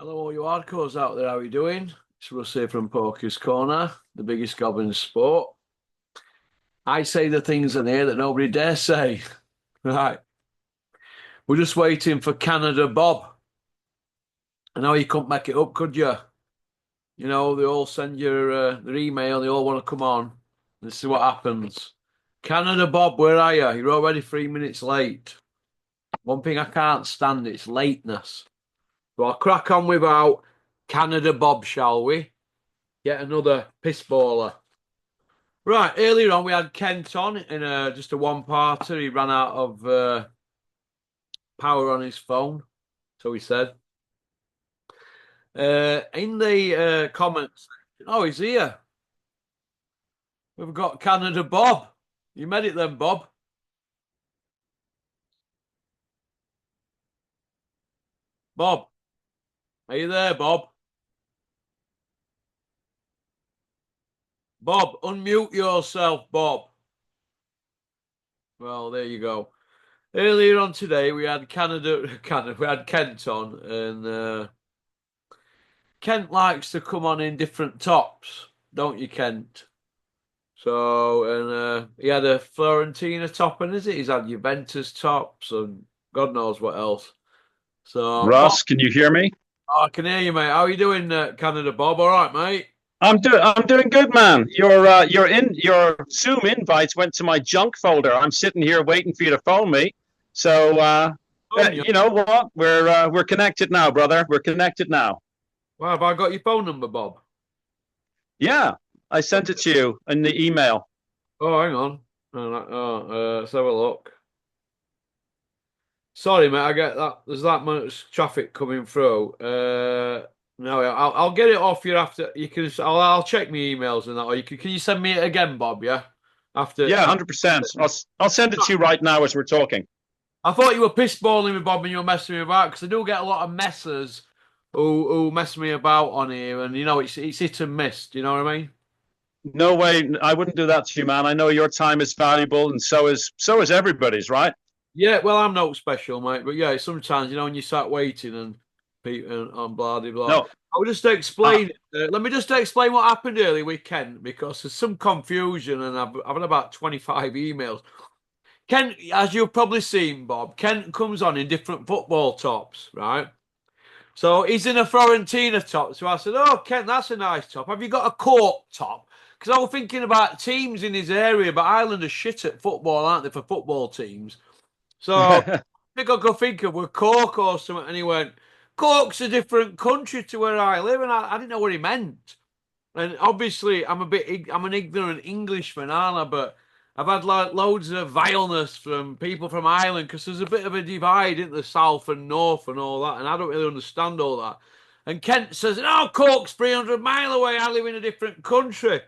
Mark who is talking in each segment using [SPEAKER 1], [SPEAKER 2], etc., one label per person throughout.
[SPEAKER 1] Hello, all you hardcores out there. How are you doing? It's Russ here from Porkys Corner, the biggest gob in sport. I say the things in here that nobody dare say. Right. We're just waiting for Canada Bob. I know you couldn't make it up, could you? You know, they all send their email, they all want to come on. This is what happens. Canada Bob, where are you? You're already 3 minutes late. One thing I can't stand, it's lateness. So I'll crack on without Canada Bob, shall we? Yet another piss baller. Right, earlier on we had Kent on in just a one-parter. He ran out of power on his phone, so he said. In the comments, oh, he's here. We've got Canada Bob. You made it then, Bob. Bob, are you there, Bob? Bob, unmute yourself, Bob. Well, there you go. Earlier on today, we had we had Kent on, and Kent likes to come on in different tops, don't you, Kent? So, and he had a Florentina top, and is it? He's had Juventus tops, and God knows what else. So, Bob,
[SPEAKER 2] Ross, can you hear me?
[SPEAKER 1] I can hear you, mate. How are you doing, Canada, Bob? All right, mate.
[SPEAKER 2] I'm doing good, man. Your Zoom invites went to my junk folder. I'm sitting here waiting for you to phone me. So
[SPEAKER 1] Phone you.
[SPEAKER 2] you know what? We're connected now, brother. We're connected now.
[SPEAKER 1] Well, have I got your phone number, Bob?
[SPEAKER 2] Yeah, I sent it to you in the email.
[SPEAKER 1] Oh, hang on. Let's have a look. Sorry, mate. I get that. There's that much traffic coming through. No, I'll get it off you after. You can. I'll check my emails and that. Or you can you send me it again, Bob? Yeah.
[SPEAKER 2] Yeah,
[SPEAKER 1] After
[SPEAKER 2] 100%. I'll send it to you right now as we're talking.
[SPEAKER 1] I thought you were piss balling me, Bob, and you were messing me about because I do get a lot of messers who mess me about on here, and you know it's hit and miss. Do you know what I mean?
[SPEAKER 2] No way, I wouldn't do that to you, man. I know your time is valuable, and so is everybody's, right?
[SPEAKER 1] Yeah. Well, I'm not special, mate, but yeah, sometimes you know when you start waiting and blah blah blah.
[SPEAKER 2] No,
[SPEAKER 1] I'll just
[SPEAKER 2] uh,
[SPEAKER 1] explain. Let me just explain what happened earlier weekend because there's some confusion, and I've had about 25 emails. Ken, as you've probably seen, Bob, Kent comes on in different football tops, right? So he's in a Florentina top. So I said, "Oh, Kent, that's a nice top. Have you got a court top?" Because I was thinking about teams in his area, but Ireland are shit at football, aren't they, for football teams? So I think I could think of with Cork or something. And he went, Cork's a different country to where I live. And I didn't know what he meant. And obviously, I'm an ignorant Englishman, aren't I? But I've had like loads of vileness from people from Ireland because there's a bit of a divide in the south and north and all that, and I don't really understand all that. And Kent says, "No, Cork's 300 mile away. I live in a different country."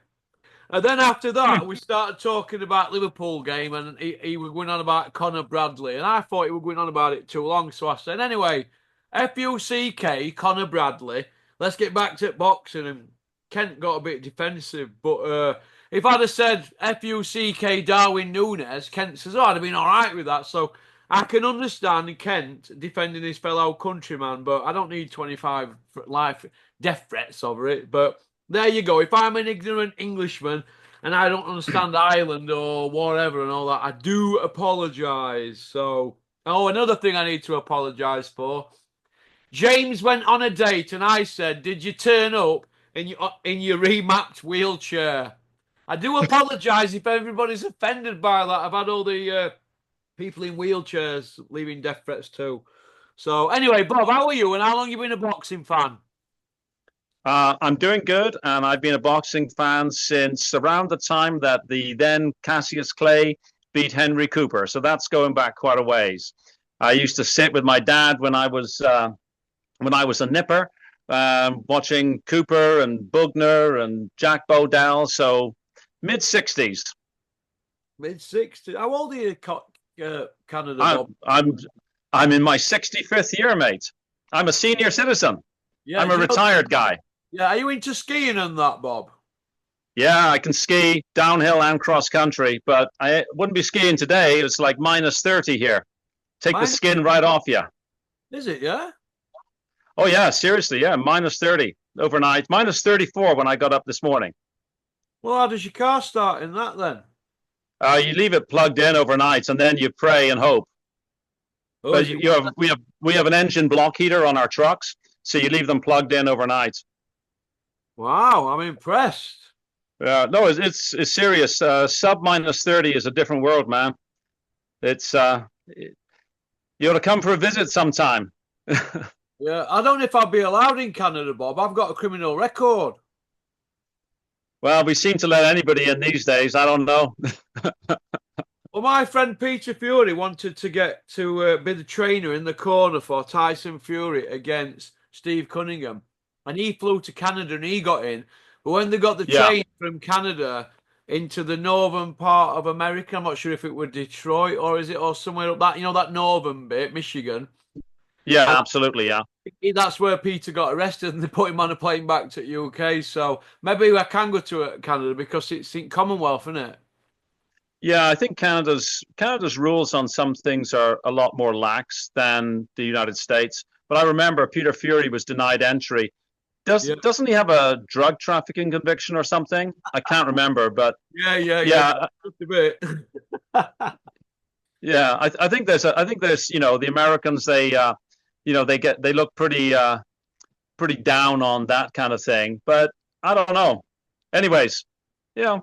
[SPEAKER 1] And then after that, we started talking about Liverpool game, and he was going on about Conor Bradley, and I thought he was going on about it too long. So I said, "Anyway, FUCK Conor Bradley. Let's get back to boxing." And Kent got a bit defensive, but if I'd have said FUCK Darwin Nunes, Kent says, "Oh, I'd have been all right with that." So I can understand Kent defending his fellow countryman, but I don't need 25 life death threats over it. But there you go. If I'm an ignorant Englishman and I don't understand Ireland or whatever and all that, I do apologise. So, oh, another thing I need to apologise for. James went on a date and I said, "Did you turn up in your remapped wheelchair?" I do apologise if everybody's offended by that. I've had all the people in wheelchairs leaving death threats too. So anyway, Bob, how are you and how long you been a boxing fan?
[SPEAKER 2] I'm doing good, and I've been a boxing fan since around the time that the then Cassius Clay beat Henry Cooper. So that's going back quite a ways. I used to sit with my dad when I was a nipper, watching Cooper and Bugner and Jack Bodell. So mid 60s.
[SPEAKER 1] Mid 60s. How old are you, Canada,
[SPEAKER 2] I'm
[SPEAKER 1] Bob?
[SPEAKER 2] I'm I'm in my 65th year, mate. I'm a senior citizen.
[SPEAKER 1] Yeah,
[SPEAKER 2] I'm
[SPEAKER 1] do
[SPEAKER 2] a
[SPEAKER 1] you know,
[SPEAKER 2] retired guy.
[SPEAKER 1] yeah, are you into skiing and that, Bob?
[SPEAKER 2] Yeah, I can ski downhill and cross country, but I wouldn't be skiing today. It's like minus 30 here. Take the
[SPEAKER 1] Mine
[SPEAKER 2] skin right off you.
[SPEAKER 1] is it, yeah?
[SPEAKER 2] Oh yeah, seriously, yeah, minus 30 overnight, minus 34 when I got up this morning.
[SPEAKER 1] Well, how does your car start in that then?
[SPEAKER 2] You leave it plugged in overnight, and then you pray and hope.
[SPEAKER 1] Oh,
[SPEAKER 2] But
[SPEAKER 1] is it?
[SPEAKER 2] we have an engine block heater on our trucks, so you leave them plugged in overnight.
[SPEAKER 1] Wow, I'm impressed.
[SPEAKER 2] No, it's serious. Sub minus 30 is a different world, man. It's you ought to come for a visit sometime.
[SPEAKER 1] Yeah, I don't know if I'll be allowed in Canada, Bob. I've got a criminal record.
[SPEAKER 2] Well, we seem to let anybody in these days. I don't know.
[SPEAKER 1] Well, my friend Peter Fury wanted to get to be the trainer in the corner for Tyson Fury against Steve Cunningham, and he flew to Canada and he got in. But when they got the
[SPEAKER 2] Yeah,
[SPEAKER 1] train from Canada into the northern part of America, I'm not sure if it was Detroit or is it or somewhere up that that northern bit, Michigan.
[SPEAKER 2] yeah,
[SPEAKER 1] And
[SPEAKER 2] absolutely, yeah.
[SPEAKER 1] that's where Peter got arrested, and they put him on a plane back to UK. So maybe I can go to Canada because it's in Commonwealth, isn't it?
[SPEAKER 2] Yeah, I think Canada's rules on some things are a lot more lax than the United States. But I remember Peter Fury was denied entry.
[SPEAKER 1] Yeah,
[SPEAKER 2] Doesn't he have a drug trafficking conviction or something? I can't remember, but
[SPEAKER 1] yeah.
[SPEAKER 2] yeah,
[SPEAKER 1] Just a bit.
[SPEAKER 2] yeah. I think there's the Americans they look pretty down on that kind of thing. But I don't know. Anyways, you know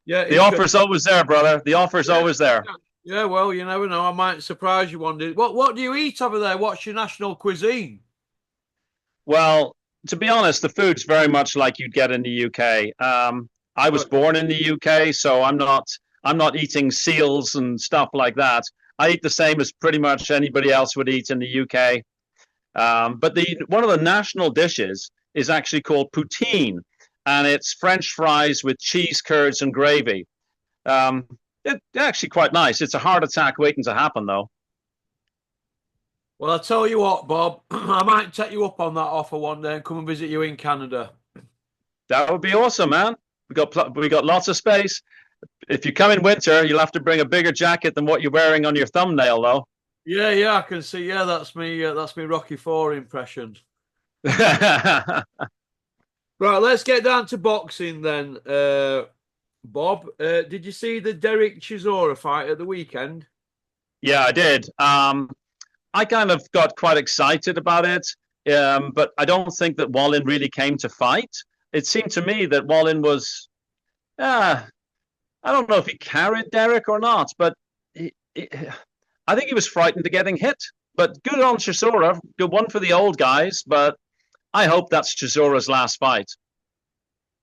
[SPEAKER 1] Yeah,
[SPEAKER 2] the
[SPEAKER 1] he's got.
[SPEAKER 2] offer's always there, brother. The offer's
[SPEAKER 1] Yeah,
[SPEAKER 2] always there.
[SPEAKER 1] yeah. Well, you never know. I might surprise you one day. What do you eat over there? What's your national cuisine?
[SPEAKER 2] Well, to be honest, the food's very much like you'd get in the UK. I was
[SPEAKER 1] But
[SPEAKER 2] born in the UK, so I'm not eating seals and stuff like that. I eat the same as pretty much anybody else would eat in the UK. But the one of the national dishes is actually called poutine, and it's French fries with cheese curds and gravy. Um, it's actually quite nice. It's a heart attack waiting to happen, though.
[SPEAKER 1] well, I'll tell you what, Bob. I might take you up on that offer one day and come and visit you in Canada.
[SPEAKER 2] That would be awesome, man. We got lots of space. If you come in winter, you'll have to bring a bigger jacket than what you're wearing on your thumbnail, though.
[SPEAKER 1] Yeah, yeah, I can see. Yeah, that's me. That's me. Rocky Four impression. Right, let's get down to boxing then. Bob, did you see the Derek Chisora fight at the weekend?
[SPEAKER 2] Yeah, I did. I kind of got quite excited about it, but I don't think that Wallin really came to fight. It seemed to me that Wallin was, uh, I don't know if he carried Derek or not, but I think he was frightened of getting hit. But good on Chisora, good one for the old guys. But I hope that's Chisora's last fight.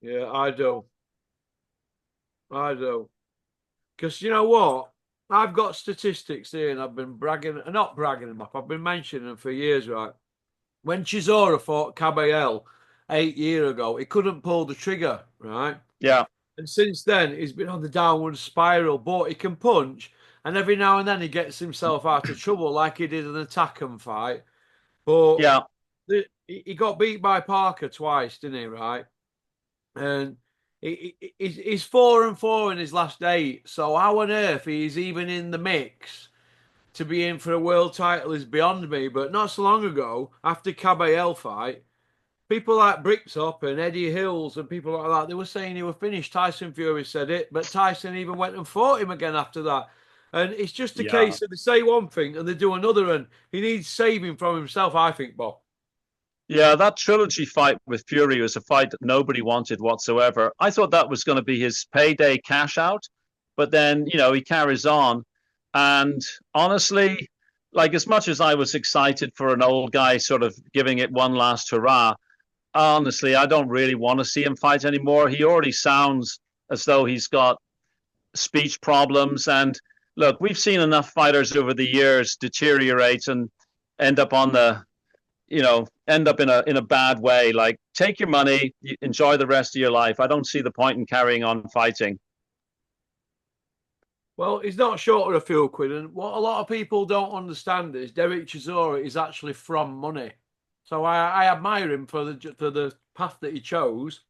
[SPEAKER 1] Yeah, I do. I do. Because you know what? I've got statistics here and I've been not bragging them up, I've been mentioning them for years, right? When Chisora fought Caballel 8 years ago, he couldn't pull the trigger, right?
[SPEAKER 2] Yeah,
[SPEAKER 1] And since then, he's been on the downward spiral, but he can punch. And every now and then he gets himself out of trouble, like he did in the Takam fight. But
[SPEAKER 2] yeah,
[SPEAKER 1] he got beat by Parker twice, didn't he, right? And he's 4-4 in his last eight. So how on earth he's even in the mix to be in for a world title is beyond me. But not so long ago, after Caballel fight, people like Bricktop and Eddie Hills and people like that, they were saying he was finished. Tyson Fury said it, but Tyson even went and fought him again after that. And it's just a
[SPEAKER 2] yeah.
[SPEAKER 1] case of they say one thing and they do another, and he needs saving from himself, I think, Bob.
[SPEAKER 2] Yeah, that trilogy fight with Fury was a fight that nobody wanted whatsoever. I thought that was going to be his payday cash out, but then, he carries on. And honestly, like as much as I was excited for an old guy sort of giving it one last hurrah, honestly, I don't really want to see him fight anymore. He already sounds as though he's got speech problems. And look, we've seen enough fighters over the years deteriorate and end up on the end up in a bad way. Like, take your money, enjoy the rest of your life. I don't see the point in carrying on fighting.
[SPEAKER 1] Well, he's not short of a few quid, and what a lot of people don't understand is Derek Chisora is actually from money. So I admire him for the path that he chose.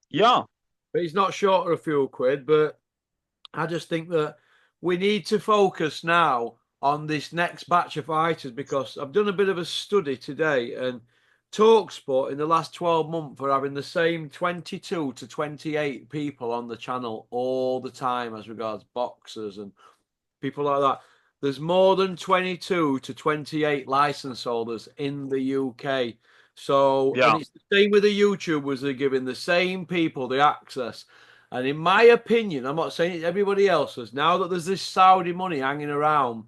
[SPEAKER 2] Yeah,
[SPEAKER 1] But he's not short of a few quid. But I just think that we need to focus now on this next batch of fighters because I've done a bit of a study today, and TalkSport in the last 12 months are having the same 22 to 28 people on the channel all the time as regards boxers and people like that. There's more than 22 to 28 license holders in the UK. So, and
[SPEAKER 2] Yeah.
[SPEAKER 1] it's the same with the YouTubers, they're giving the same people the access. And in my opinion, I'm not saying it's everybody else's, now that there's this Saudi money hanging around,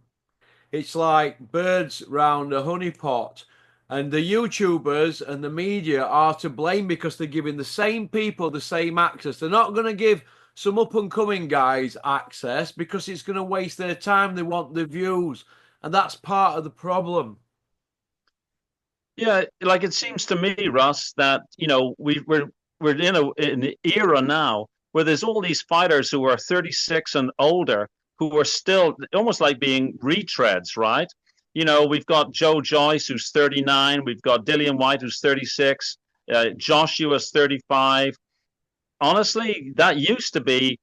[SPEAKER 1] it's like birds round a honey pot. And the YouTubers and the media are to blame because they're giving the same people the same access. They're not going to give some up and coming guys access because it's going to waste their time. They want the views. And that's part of the problem.
[SPEAKER 2] Yeah, like it seems to me, Russ, that we're in an era now where there's all these fighters who are 36 and older who are still almost like being retreads, right? We've got Joe Joyce who's 39, we've got Dillian White who's 36, Joshua's 35. Honestly, that used to be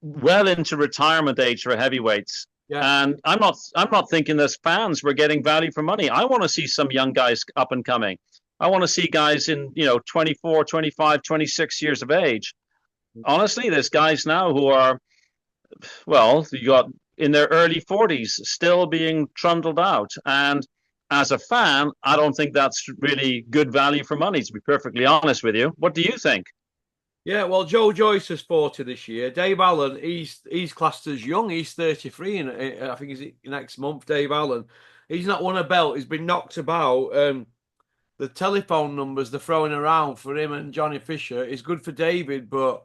[SPEAKER 2] well into retirement age for heavyweights.
[SPEAKER 1] Yeah.
[SPEAKER 2] And I'm not thinking as fans we're getting value for money. I want to see some young guys up and coming. I want to see guys in, 24, 25, 26 years of age. Honestly, there's guys now who are, well, you got in their early 40s still being trundled out. And as a fan, I don't think that's really good value for money, to be perfectly honest with you. What do you think?
[SPEAKER 1] Yeah, well, Joe Joyce is 40 this year. Dave Allen, he's classed as young. He's 33, and I think he's next month. Dave Allen, he's not won a belt. He's been knocked about. The telephone numbers they're throwing around for him and Johnny Fisher is good for David, but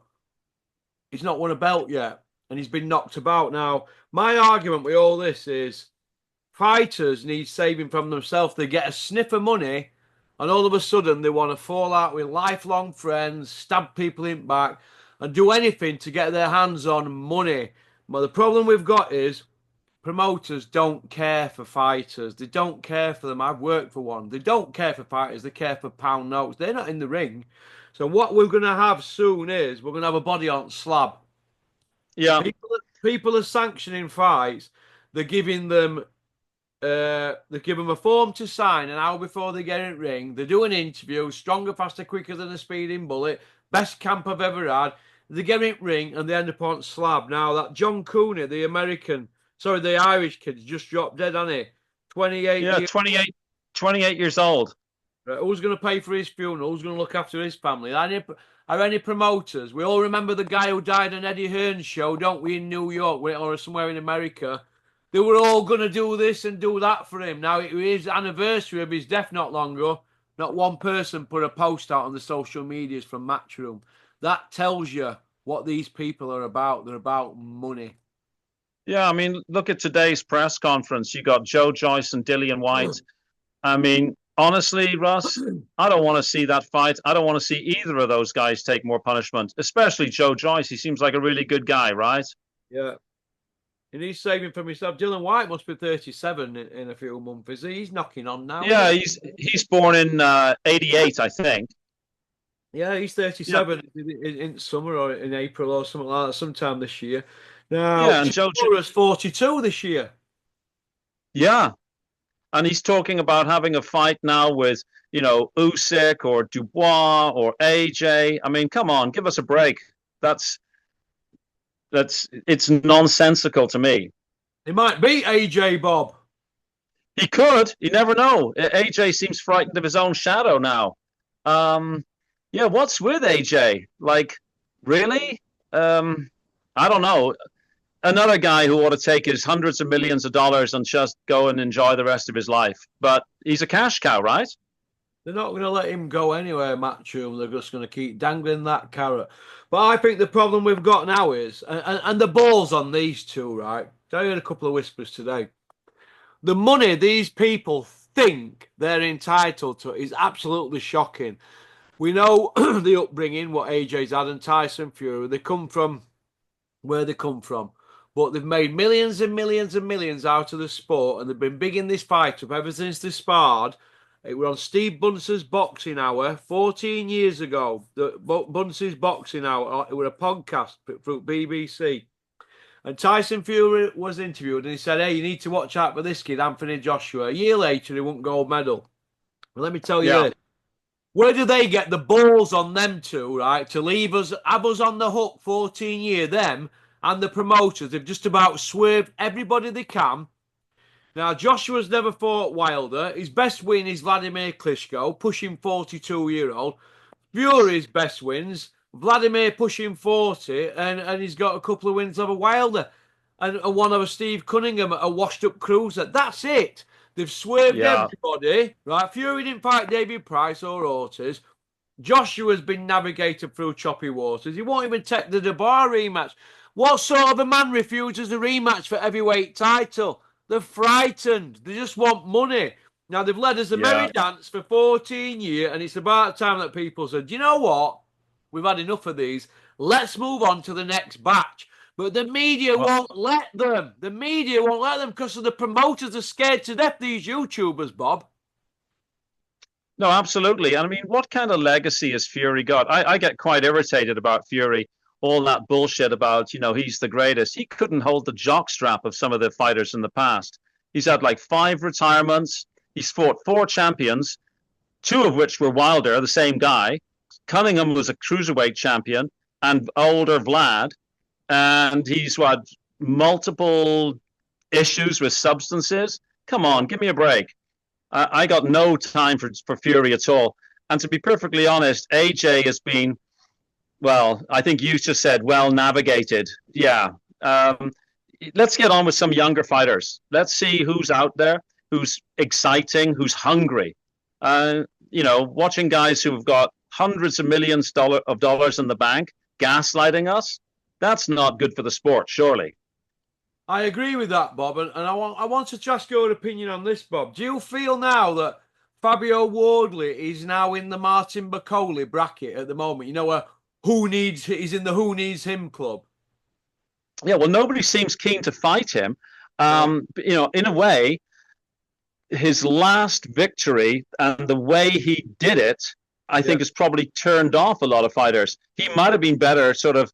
[SPEAKER 1] he's not won a belt yet, and he's been knocked about. Now, my argument with all this is fighters need saving from themselves. They get a sniff of money, and all of a sudden they want to fall out with lifelong friends, stab people in the back, and do anything to get their hands on money. But the problem we've got is promoters don't care for fighters. They don't care for them. I've worked for one. They don't care for fighters. They care for pound notes. They're not in the ring. So what we're going to have soon is we're going to have a body on slab.
[SPEAKER 2] Yeah,
[SPEAKER 1] People are sanctioning fights. They're giving them they give them a form to sign an hour before they get in the ring. They do an interview, stronger, faster, quicker than a speeding bullet. Best camp I've ever had. They get in the ring and they end up on slab. Now that John Cooney, the Irish kid, just dropped dead, hasn't he? 28
[SPEAKER 2] yeah,
[SPEAKER 1] years.
[SPEAKER 2] 28 years old.
[SPEAKER 1] Right, who's going to pay for his funeral? Who's going to look after his family? Are any promoters? We all remember the guy who died on Eddie Hearn's show, don't we, in New York or somewhere in America? They were all going to do this and do that for him. Now, it was his anniversary of his death not long ago. Not one person put a post out on the social medias from Matchroom. That tells you what these people are about. They're about money.
[SPEAKER 2] Yeah, I mean, look at today's press conference. You got Joe Joyce and Dillian White. I mean, honestly, Russ, I don't want to see that fight. I don't want to see either of those guys take more punishment, especially Joe Joyce. He seems like a really good guy, right?
[SPEAKER 1] Yeah. And he's saving for himself. Dylan White must be 37 in a few months, is he? He's knocking on now.
[SPEAKER 2] Yeah, he's born in '88, I think.
[SPEAKER 1] Yeah, he's
[SPEAKER 2] Yeah,
[SPEAKER 1] 37 in summer or in April or something like that, sometime this year. Now,
[SPEAKER 2] yeah, and
[SPEAKER 1] Chisora 42 this year.
[SPEAKER 2] yeah, and he's talking about having a fight now with Usyk or Dubois or AJ. I mean, come on, give us a break. That's it's nonsensical to me.
[SPEAKER 1] He might beat AJ Bob.
[SPEAKER 2] He could. You never know. AJ seems frightened of his own shadow now. Yeah, what's with AJ? Like, really? I don't know. Another guy who ought to take his hundreds of millions of dollars and just go and enjoy the rest of his life. But he's a cash cow, right?
[SPEAKER 1] They're not going to let him go anywhere, Matchroom. They're just going to keep dangling that carrot. But I think the problem we've got now is, and the ball's on these two, right? I heard a couple of whispers today. The money these people think they're entitled to is absolutely shocking. We know the upbringing, what AJ's had, and Tyson Fury. They come from where they come from. But they've made millions and millions and millions out of the sport, and they've been big in this fight up ever since they sparred. It was on Steve Bunce's Boxing Hour 14 years ago. The Bunce's Boxing Hour. It was a podcast through BBC. And Tyson Fury was interviewed, and he said, "Hey, you need to watch out for this kid, Anthony Joshua." A year later, he won gold medal. Well, let me tell you
[SPEAKER 2] Yeah.
[SPEAKER 1] this. Where do they get the balls on them two, right, to leave us, have us on the hook 14 year, them and the promoters? They've just about swerved everybody they can. Now, Joshua's never fought Wilder. His best win is Vladimir Klitschko, pushing 42-year-old. Fury's best wins, Vladimir pushing 40, and he's got a couple of wins over Wilder. And one over Steve Cunningham, a washed-up cruiser. That's it. They've swerved
[SPEAKER 2] Yeah.
[SPEAKER 1] everybody, right? Fury didn't fight David Price or Ortiz. Joshua's been navigated through choppy waters. He won't even take the Debar rematch. What sort of a man refuses a rematch for heavyweight title? They're frightened. They just want money. Now, they've led us a merry
[SPEAKER 2] Yeah.
[SPEAKER 1] dance for 14 years, and it's about time that people said, you know what? We've had enough of these. Let's move on to the next batch. But the media
[SPEAKER 2] Well,
[SPEAKER 1] won't let them. The media won't let them because the promoters are scared to death, these YouTubers, Bob.
[SPEAKER 2] no, absolutely. And I mean, what kind of legacy has Fury got? I get quite irritated about Fury, all that bullshit about, he's the greatest. He couldn't hold the jockstrap of some of the fighters in the past. He's had like 5 retirements. He's fought 4 champions, 2 of which were Wilder, the same guy. Cunningham was a cruiserweight champion, and older Vlad. And he's had multiple issues with substances. Come on, give me a break. I got no time for Fury at all. And to be perfectly honest, AJ has been, well, I think you just said well navigated. Yeah. Let's get on with some younger fighters. Let's see who's out there, who's exciting, who's hungry. Watching guys who've got hundreds of millions of dollars in the bank gaslighting us, that's not good for the sport, surely.
[SPEAKER 1] I agree with that, Bob, and I want to ask your opinion on this, Bob. Do you feel now that Fabio Wardley is now in the Martin Bacoli bracket at the moment? He's in the who needs him club.
[SPEAKER 2] Yeah, well, nobody seems keen to fight him.
[SPEAKER 1] No.
[SPEAKER 2] In a way, his last victory and the way he did it, I
[SPEAKER 1] Yeah.
[SPEAKER 2] think, has probably turned off a lot of fighters. He might have been better, sort of,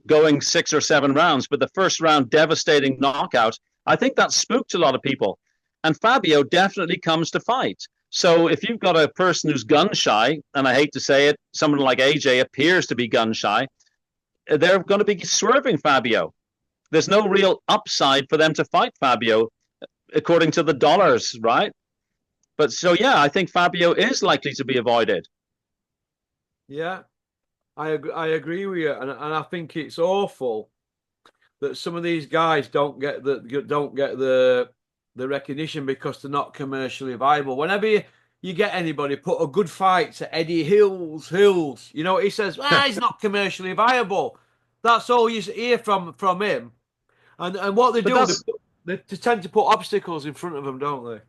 [SPEAKER 2] going 6 or 7 rounds, but the first round devastating knockout, I think that spooked a lot of people. And Fabio definitely comes to fight. So if you've got a person who's gun shy, and I hate to say it, someone like AJ appears to be gun shy, they're going to be swerving Fabio. There's no real upside for them to fight Fabio, according to the dollars, right? But so, yeah, I think Fabio is likely to be avoided.
[SPEAKER 1] Yeah, I agree with you, and I think it's awful that some of these guys don't get the recognition because they're not commercially viable. Whenever you get anybody, put a good fight to Eddie Hills. You know what he says? He's not commercially viable. That's all you hear from him. And what they
[SPEAKER 2] But
[SPEAKER 1] do,
[SPEAKER 2] that's,
[SPEAKER 1] they tend to put obstacles in front of them, don't they?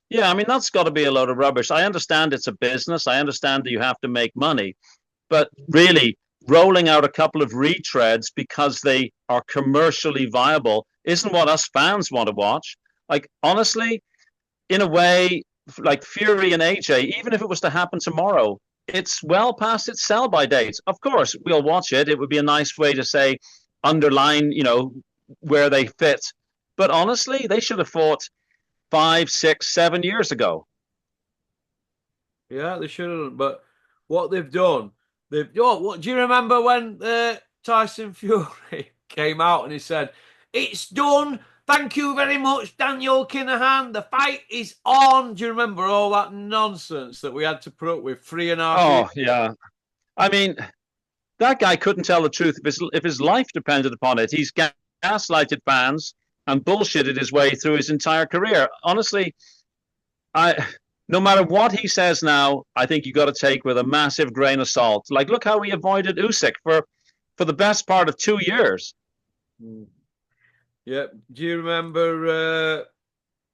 [SPEAKER 2] yeah, I mean, that's got to be a load of rubbish. I understand it's a business. I understand that you have to make money. But really, rolling out a couple of retreads because they are commercially viable isn't what us fans want to watch. Like, honestly, in a way, like Fury and AJ, even if it was to happen tomorrow, it's well past its sell by date. Of course, we'll watch it. It would be a nice way to say, underline, where they fit. But honestly, they should have fought 5, 6, 7 years ago.
[SPEAKER 1] Yeah, they shouldn't. But what they've done, what do you remember when Tyson Fury came out and he said, "It's done. Thank you very much, Daniel Kinahan. The fight is on." Do you remember all that nonsense that we had to put up with 3.5 years?
[SPEAKER 2] Oh, yeah. I mean, that guy couldn't tell the truth if his life depended upon it. He's gaslighted fans and bullshitted his way through his entire career. Honestly, I no matter what he says now, I think you got to take with a massive grain of salt. Like, look how he avoided Usyk for the best part of 2 years.
[SPEAKER 1] Mm. Yeah. Do you remember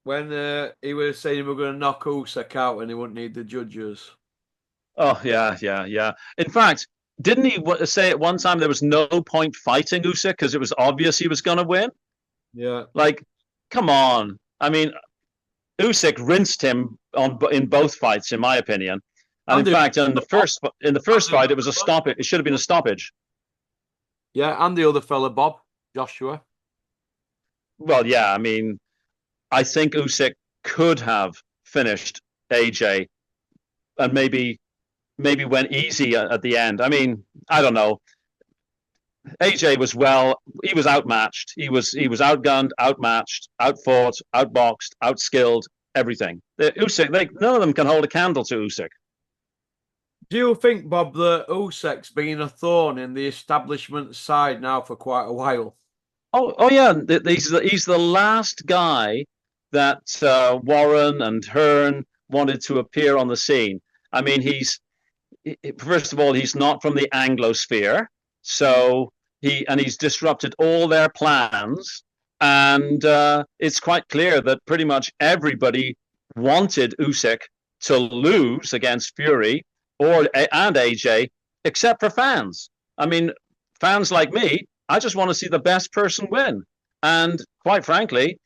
[SPEAKER 1] when he was saying he was going to knock Usyk out and he wouldn't need the judges?
[SPEAKER 2] Oh, yeah, yeah, yeah. In fact, didn't he say at one time there was no point fighting Usyk because it was obvious he was going to win?
[SPEAKER 1] Yeah.
[SPEAKER 2] Like, come on. I mean, Usyk rinsed him in both fights, in my opinion. And in
[SPEAKER 1] And
[SPEAKER 2] fact, in the first fight, it was a stop. It should have been a stoppage.
[SPEAKER 1] yeah, and the other fella, Bob, Joshua.
[SPEAKER 2] Well, yeah. I mean, I think Usyk could have finished AJ and maybe maybe went easy at the end. I mean, I don't know. AJ was well. He was outmatched. He was outgunned, outmatched, outfought, outboxed, outskilled. Everything. Usyk, none of them can hold a candle to Usyk.
[SPEAKER 1] Do you think, Bob, that Usyk's been a thorn in the establishment side now for quite a while?
[SPEAKER 2] Oh yeah. He's the last guy that Warren and Hearn wanted to appear on the scene. I mean, first of all, he's not from the Anglosphere, so he's disrupted all their plans, and it's quite clear that pretty much everybody wanted Usyk to lose against Fury and AJ, except for fans. I mean, fans like me, I just want to see the best person win, and quite frankly,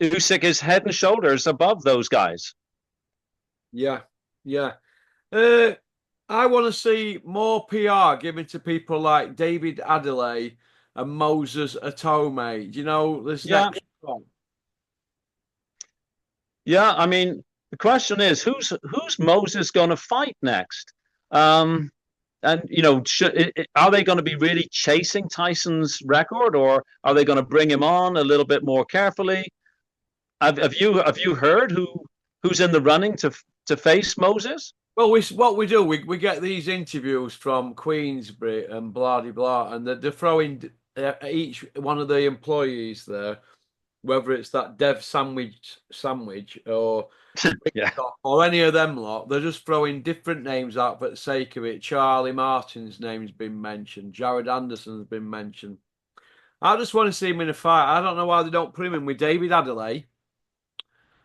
[SPEAKER 2] Usyk is head and shoulders above those guys.
[SPEAKER 1] Yeah, yeah. Uh, I want to see more PR given to people like David Adelaide and Moses Atome. Do you know this
[SPEAKER 2] Yeah,
[SPEAKER 1] next one?
[SPEAKER 2] yeah. I mean, the question is, who's Moses going to fight next? Um, and are they going to be really chasing Tyson's record, or are they going to bring him on a little bit more carefully? Have you heard who's in the running to face Moses?
[SPEAKER 1] Well, what we do, we get these interviews from Queensbury and blah de blah, and they're throwing each one of the employees there, whether it's that Dev sandwich
[SPEAKER 2] Yeah,
[SPEAKER 1] or any of them lot, they're just throwing different names out for the sake of it. Charlie Martin's name's been mentioned, Jared Anderson's been mentioned. I just want to see him in a fight. I don't know why they don't put him in with David Adelaide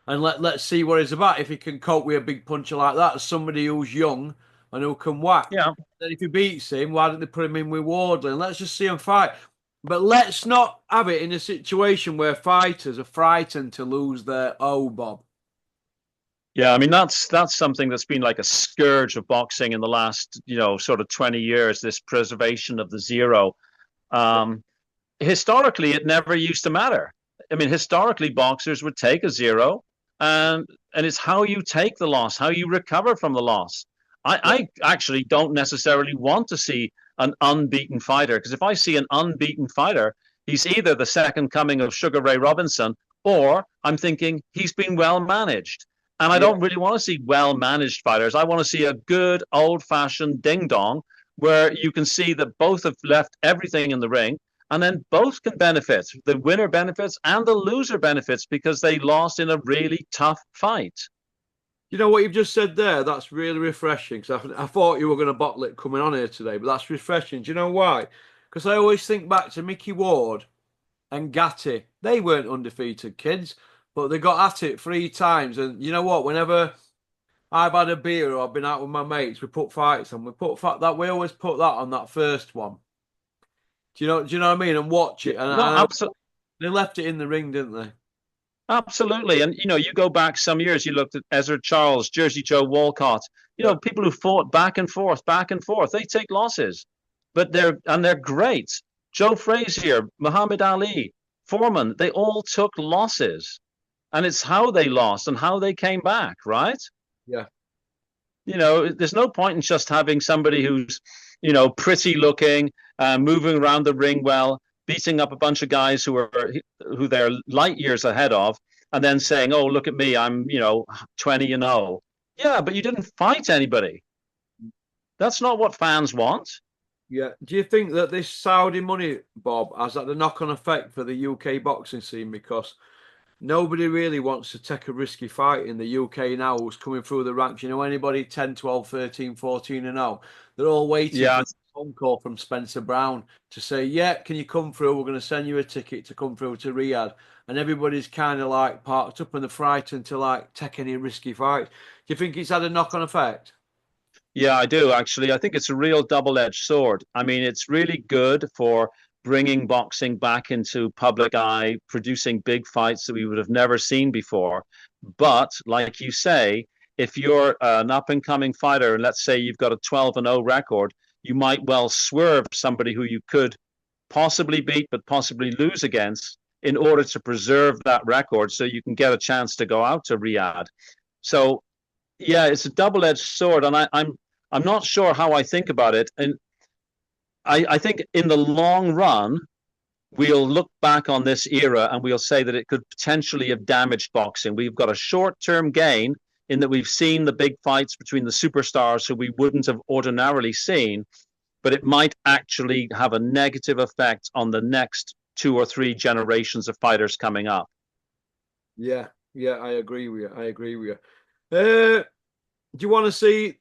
[SPEAKER 1] and let's see what he's about. If he can cope with a big puncher like that, as somebody who's young and who can whack.
[SPEAKER 2] yeah,
[SPEAKER 1] Then if he beats him, why don't they put him in with Wardley? And let's just see him fight. But let's not have it in a situation where fighters are frightened to lose their Bob.
[SPEAKER 2] yeah. I mean, that's something that's been like a scourge of boxing in the last sort of 20 years. This preservation of the zero. Um, Historically, it never used to matter. I mean, historically, boxers would take a zero, and it's how you take the loss, how you recover from the loss. I actually don't necessarily want to see an unbeaten fighter, because if I see an unbeaten fighter, he's either the second coming of Sugar Ray Robinson, or I'm thinking he's been well managed. And I
[SPEAKER 1] Yeah.
[SPEAKER 2] don't really want to see well managed fighters. I want to see a good old fashioned ding dong where you can see that both have left everything in the ring, and then both can benefit. The winner benefits and the loser benefits because they lost in a really tough fight.
[SPEAKER 1] You know what you've just said there? That's really refreshing. Because I thought you were going to bottle it coming on here today, but that's refreshing. Do you know why? Because I always think back to Mickey Ward and Gatti. They weren't undefeated kids, but they got at it 3 times. And you know what? Whenever I've had a beer or I've been out with my mates, we put fights on. We always put that on that first one. Do you know what I mean? And watch it.
[SPEAKER 2] No,
[SPEAKER 1] And
[SPEAKER 2] absolutely.
[SPEAKER 1] they left it in the ring, didn't they?
[SPEAKER 2] Absolutely. And, you go back some years, you looked at Ezra Charles, Jersey Joe Walcott,
[SPEAKER 1] Yeah.
[SPEAKER 2] people who fought back and forth, back and forth. They take losses, but they're great. Joe Frazier, Muhammad Ali, Foreman, they all took losses. And it's how they lost and how they came back, right?
[SPEAKER 1] Yeah.
[SPEAKER 2] There's no point in just having somebody who's, pretty looking, moving around the ring well, beating up a bunch of guys who they're light years ahead of, and then saying, "Oh, look at me, I'm 20-0." Yeah, but you didn't fight anybody. That's not what fans want.
[SPEAKER 1] Yeah. Do you think that this Saudi money, Bob, has had a knock-on effect for the UK boxing scene? Because nobody really wants to take a risky fight in the UK now who's coming through the ranks. Anybody 10, 12, 13, 14 and 0, they're all waiting for
[SPEAKER 2] Yeah,
[SPEAKER 1] a phone call from Spencer Brown to say, yeah, can you come through? We're going to send you a ticket to come through to Riyadh. And everybody's kind of like parked up and they're frightened to like take any risky fights. Do you think it's had a knock-on effect?
[SPEAKER 2] yeah, I do actually. I think it's a real double-edged sword. I mean, it's really good for bringing boxing back into public eye, producing big fights that we would have never seen before. But like you say, if you're an up-and-coming fighter, and let's say you've got a 12-0 record, you might well swerve somebody who you could possibly beat, but possibly lose against in order to preserve that record so you can get a chance to go out to Riyadh. So yeah, it's a double-edged sword, and I'm not sure how I think about it. And I think in the long run, we'll look back on this era and we'll say that it could potentially have damaged boxing. We've got a short-term gain in that we've seen the big fights between the superstars who we wouldn't have ordinarily seen, but it might actually have a negative effect on the next 2 or 3 generations of fighters coming up.
[SPEAKER 1] Yeah, yeah, I agree with you. I agree with you. Do you want to see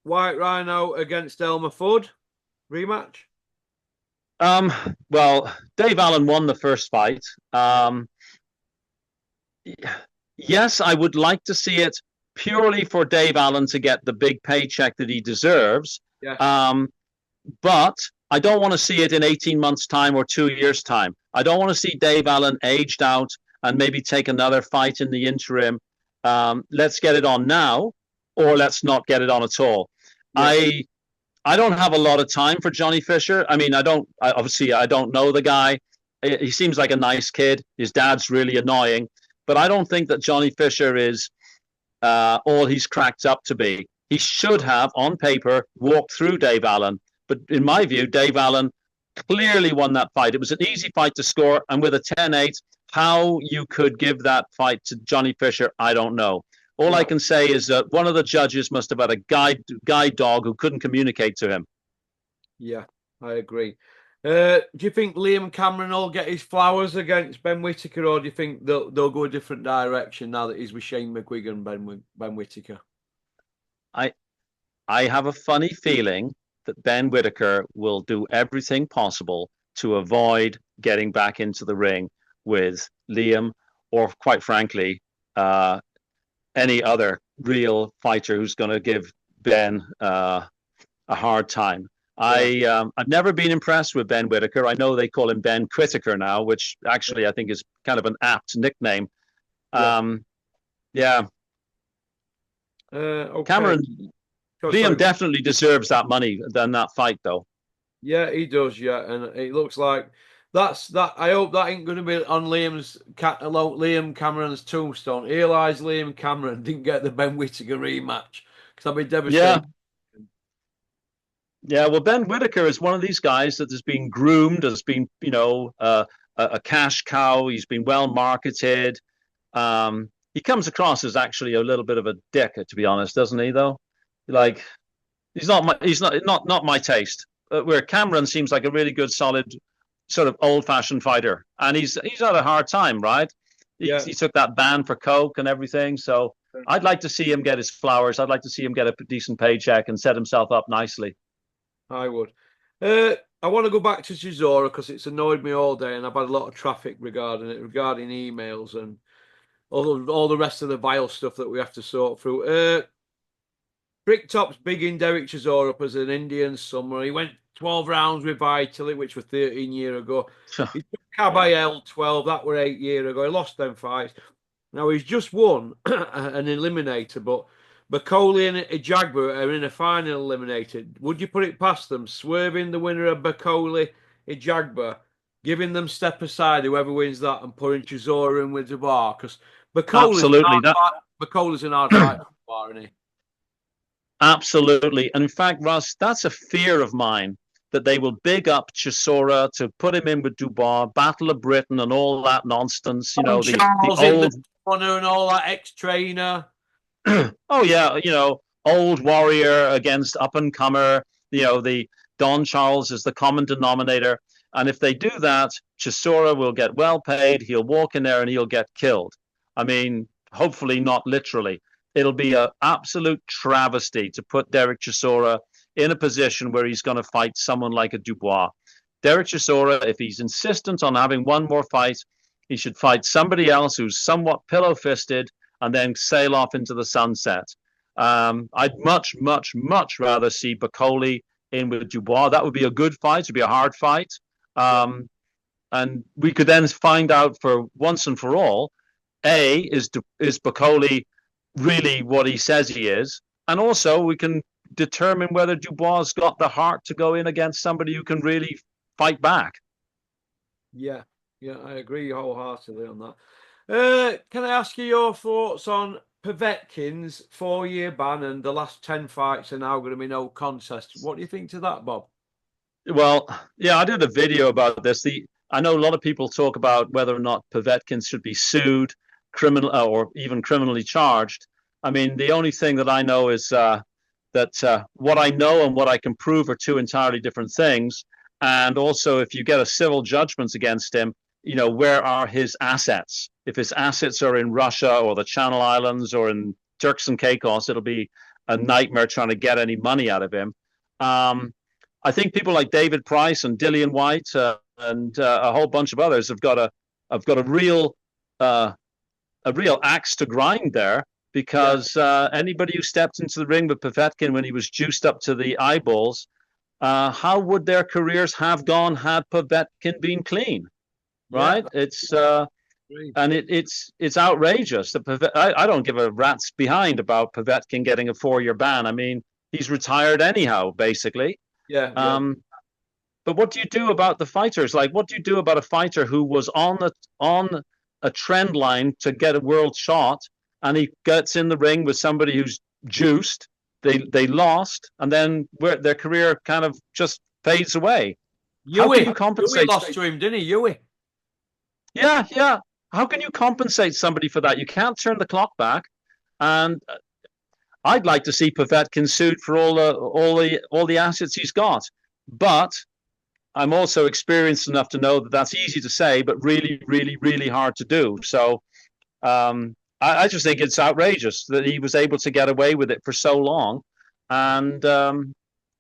[SPEAKER 1] White Rhino against Elmer Fudd rematch?
[SPEAKER 2] Um, well, Dave Allen won the first fight. Yes, I would like to see it purely for Dave Allen to get the big paycheck that he deserves.
[SPEAKER 1] Yes.
[SPEAKER 2] But I don't want to see it in 18 months' time or 2 years' time. I don't want to see Dave Allen aged out and maybe take another fight in the interim. Let's get it on now, or let's not get it on at all.
[SPEAKER 1] Yeah.
[SPEAKER 2] I don't have a lot of time for Johnny Fisher. I mean, obviously I don't know the guy. He seems like a nice kid. His dad's really annoying, but I don't think that Johnny Fisher is all he's cracked up to be. He should have, on paper, walked through Dave Allen. But in my view, Dave Allen clearly won that fight. It was an easy fight to score, and with a 10-8, how you could give that fight to Johnny Fisher, I don't know. All I can say is that one of the judges must have had a guide dog who couldn't communicate to him.
[SPEAKER 1] Yeah, I agree. Do you think Liam Cameron will get his flowers against Ben Whittaker, or do you think they'll go a different direction now that he's with Shane McGuigan, Ben Whittaker?
[SPEAKER 2] I have a funny feeling that Ben Whittaker will do everything possible to avoid getting back into the ring with Liam, or quite frankly, any other real fighter who's going to give Ben a hard time. Yeah. I've never been impressed with Ben Whittaker. I know they call him Ben Quitaker now, which actually I think is kind of an apt nickname. Yeah. Okay. Cameron, Liam definitely deserves that money than that fight, though.
[SPEAKER 1] Yeah, he does. Yeah, and it looks like that's that. I hope that ain't going to be on Liam Cameron's tombstone. Eli's Liam Cameron didn't get the Ben Whittaker rematch, because I'd be devastated.
[SPEAKER 2] Yeah, well, Ben Whittaker is one of these guys that has been groomed, has been, a cash cow. He's been well marketed. He comes across as actually a little bit of a dick, to be honest, doesn't he? Though, like, he's not my taste. Where Cameron seems like a really good, solid, sort of old-fashioned fighter, and he's had a hard time, right? He took that ban for coke and everything, so I'd like to see him get his flowers. I'd like to see him get a decent paycheck and set himself up nicely.
[SPEAKER 1] I would. I want to go back to Chisora because it's annoyed me all day, and I've had a lot of traffic regarding it, regarding emails and all the rest of the vile stuff that we have to sort through. Bricktop's big in Derek Chisora up as an Indian summer. He went 12 rounds with Vitally, which was 13 years ago. He took Kabayel 12, that were 8 years ago. He lost them fights. Now he's just won an eliminator, but Bakoli and Ijagba are in a final eliminated. Would you put it past them, swerving the winner of Bakoli, Ijagba, giving them step aside, whoever wins that, and putting Chisora in with Jabbar? Because Bakoli's an hard fight, isn't he?
[SPEAKER 2] Absolutely. And in fact, Russ, that's a fear of mine, that they will big up Chisora to put him in with Dubois, Battle of Britain and all that nonsense. You know, the
[SPEAKER 1] old and all that ex-trainer.
[SPEAKER 2] Oh yeah, old warrior against up and comer. The Don Charles is the common denominator, and if they do that, Chisora will get well paid. He'll walk in there and he'll get killed. I mean, hopefully not literally. It'll be an absolute travesty to put Derek Chisora in a position where he's going to fight someone like a Dubois. Derek Chisora, if he's insistent on having one more fight, he should fight somebody else who's somewhat pillow-fisted and then sail off into the sunset. I'd much, much, much rather see Bakoli in with Dubois. That would be a good fight. It would be a hard fight. And we could then find out for once and for all, is Bakoli really what he says he is? And also we can determine whether Dubois has got the heart to go in against somebody who can really fight back.
[SPEAKER 1] Yeah, I agree wholeheartedly on that. Can I ask you your thoughts on Povetkin's 4-year ban and the last 10 fights are now going to be no contest. What do you think to that, Bob?
[SPEAKER 2] Well, yeah, I did a video about this. I know a lot of people talk about whether or not Povetkin should be sued, criminal or even criminally charged. I mean, the only thing that I know is that what I know and what I can prove are two entirely different things. And also, if you get a civil judgment against him, where are his assets? If his assets are in Russia or the Channel Islands or in Turks and Caicos, it'll be a nightmare trying to get any money out of him. I think people like David Price and Dillian White and a whole bunch of others have got a real axe to grind there because anybody who stepped into the ring with Povetkin when he was juiced up to the eyeballs, how would their careers have gone had Povetkin been clean? Right?
[SPEAKER 1] Yeah,
[SPEAKER 2] It's
[SPEAKER 1] great.
[SPEAKER 2] and it's outrageous. I don't give a rat's behind about Povetkin getting a 4-year ban. I mean, he's retired anyhow, basically.
[SPEAKER 1] Yeah, yeah.
[SPEAKER 2] But what do you do about the fighters? Like, what do you do about a fighter who was on a trend line to get a world shot, and he gets in the ring with somebody who's juiced? They lost, and then their career kind of just fades away. How can you compensate?
[SPEAKER 1] Yui lost to him, didn't he? Yui.
[SPEAKER 2] Yeah, yeah. How can you compensate somebody for that? You can't turn the clock back. And I'd like to see Povetkin sued for all the assets he's got. But I'm also experienced enough to know that that's easy to say, but really, really, really hard to do. So I just think it's outrageous that he was able to get away with it for so long. And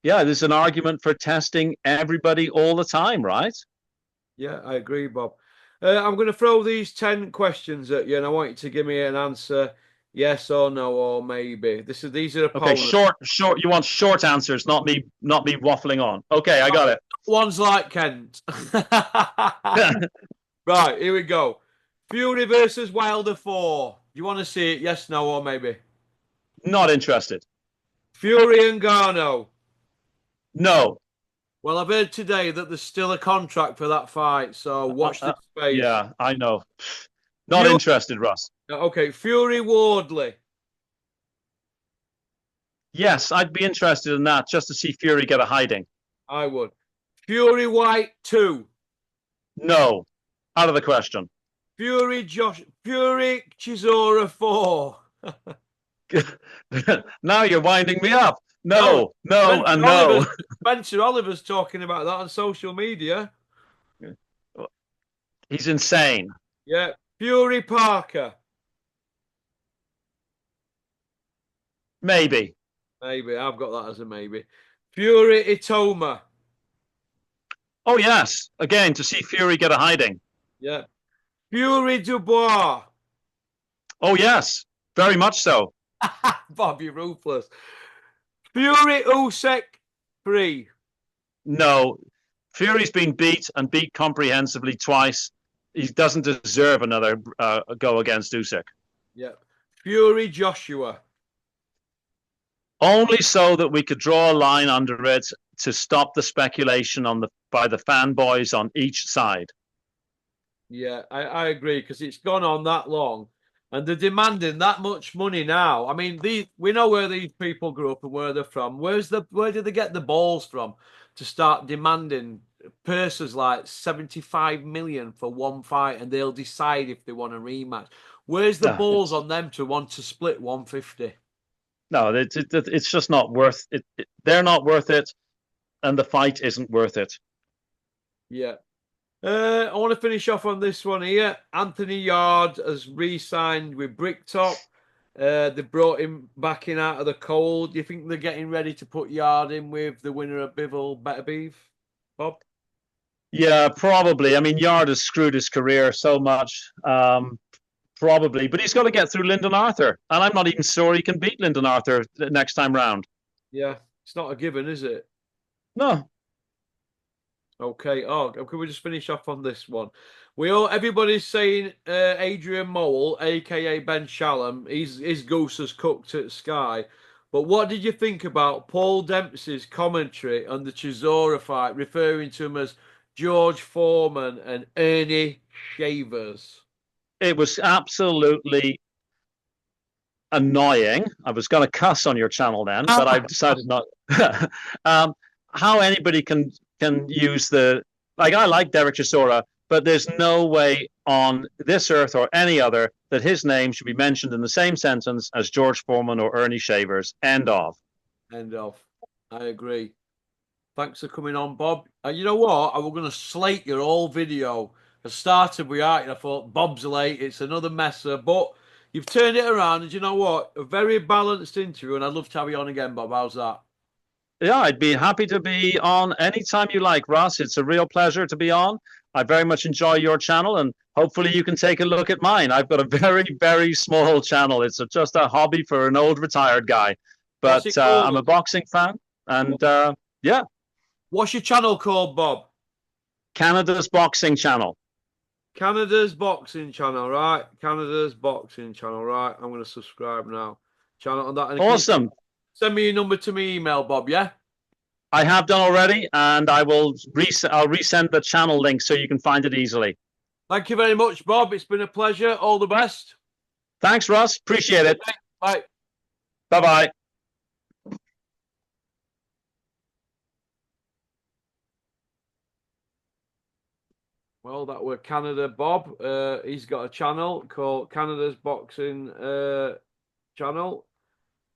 [SPEAKER 2] yeah, there's an argument for testing everybody all the time, right?
[SPEAKER 1] Yeah, I agree, Bob. I'm going to throw these 10 questions at you, and I want you to give me an answer, yes or no, or maybe. These are
[SPEAKER 2] Okay,
[SPEAKER 1] opponents.
[SPEAKER 2] short. You want short answers, not me waffling on. Okay, I got it.
[SPEAKER 1] One's like Kent. Right, here we go. Fury versus Wilder 4. Do you want to see it, yes, no, or maybe?
[SPEAKER 2] Not interested.
[SPEAKER 1] Fury and Garno.
[SPEAKER 2] No.
[SPEAKER 1] Well, I've heard today that there's still a contract for that fight, so watch this space.
[SPEAKER 2] Yeah, I know. Not interested, Russ.
[SPEAKER 1] Okay, Fury Wardley.
[SPEAKER 2] Yes, I'd be interested in that just to see Fury get a hiding.
[SPEAKER 1] I would. Fury White 2.
[SPEAKER 2] No, out of the question.
[SPEAKER 1] Fury Chisora 4.
[SPEAKER 2] Now you're winding me up. No, and
[SPEAKER 1] Oliver's,
[SPEAKER 2] no.
[SPEAKER 1] Spencer Oliver's talking about that on social media.
[SPEAKER 2] He's insane.
[SPEAKER 1] Yeah. Fury Parker.
[SPEAKER 2] Maybe.
[SPEAKER 1] Maybe. I've got that as a maybe. Fury Itoma.
[SPEAKER 2] Oh, yes. Again, to see Fury get a hiding.
[SPEAKER 1] Yeah. Fury Dubois.
[SPEAKER 2] Oh, yes. Very much so.
[SPEAKER 1] Bob, you're ruthless. Fury Usyk 3.
[SPEAKER 2] No. Fury's been beat and beat comprehensively twice. He doesn't deserve another go against Usyk.
[SPEAKER 1] Yeah. Fury Joshua.
[SPEAKER 2] Only so that we could draw a line under it to stop the speculation by the fanboys on each side.
[SPEAKER 1] Yeah, I agree, because it's gone on that long and they're demanding that much money now. I mean, we know where these people grew up and where they're from. Where do they get the balls from to start demanding purses like 75 million for one fight, and they'll decide if they want a rematch? Where's the balls on them to want to split 150?
[SPEAKER 2] No, it's just not worth it. They're not worth it, and the fight isn't worth it.
[SPEAKER 1] Yeah. I want to finish off on this one here. Anthony Yard has re-signed with Bricktop. They brought him back in out of the cold. Do you think they're getting ready to put Yard in with the winner of Bivol Better Beef, Bob?
[SPEAKER 2] Yeah, probably. I mean, Yard has screwed his career so much. Probably, but he's got to get through Lyndon Arthur, and I'm not even sure he can beat Lyndon Arthur the next time round.
[SPEAKER 1] Yeah, it's not a given, is it?
[SPEAKER 2] No.
[SPEAKER 1] Okay. Oh, can we just finish off on this one? Everybody's saying Adrian Mole, aka Ben Shalom, his goose has cooked at Sky. But what did you think about Paul Dempsey's commentary on the Chisora fight, referring to him as George Foreman and Ernie Shavers?
[SPEAKER 2] It was absolutely annoying. I was going to cuss on your channel then, but I've decided not. um, how anybody can use the like. I like Derek Chisora, but there's no way on this earth or any other that his name should be mentioned in the same sentence as George Foreman or Ernie Shavers. End of.
[SPEAKER 1] End of. I agree. Thanks for coming on, Bob. You know what? I was going to slate your whole video. I started with art and I thought, Bob's late. It's another messer. But you've turned it around. And you know what? A very balanced interview. And I'd love to have you on again, Bob. How's that?
[SPEAKER 2] Yeah, I'd be happy to be on anytime you like, Ross. It's a real pleasure to be on. I very much enjoy your channel, and hopefully you can take a look at mine. I've got a very, very small channel. It's just a hobby for an old retired guy,
[SPEAKER 1] What's
[SPEAKER 2] but
[SPEAKER 1] it called?
[SPEAKER 2] I'm a boxing fan, and yeah,
[SPEAKER 1] What's your channel called, Bob?
[SPEAKER 2] Canada's boxing channel.
[SPEAKER 1] Canada's boxing channel, right? Canada's boxing channel, right? I'm going to subscribe now. Channel on that. And
[SPEAKER 2] Awesome.
[SPEAKER 1] send me your number to me email, Bob. Yeah.
[SPEAKER 2] I have done already, and I'll resend the channel link so you can find it easily.
[SPEAKER 1] Thank you very much, Bob. It's been a pleasure. All the best.
[SPEAKER 2] Thanks, Ross. Appreciate it.
[SPEAKER 1] Bye.
[SPEAKER 2] Bye bye.
[SPEAKER 1] Well, that were Canada Bob. He's got a channel called Canada's Boxing channel.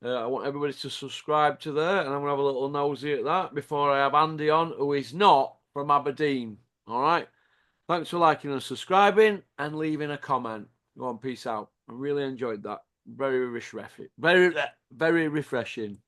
[SPEAKER 1] I want everybody to subscribe to there, and I'm gonna have a little nosy at that before I have Andy on, who is not from Aberdeen. All right. Thanks for liking and subscribing and leaving a comment. Go on, peace out. I really enjoyed that. Very refreshing. Very refreshing.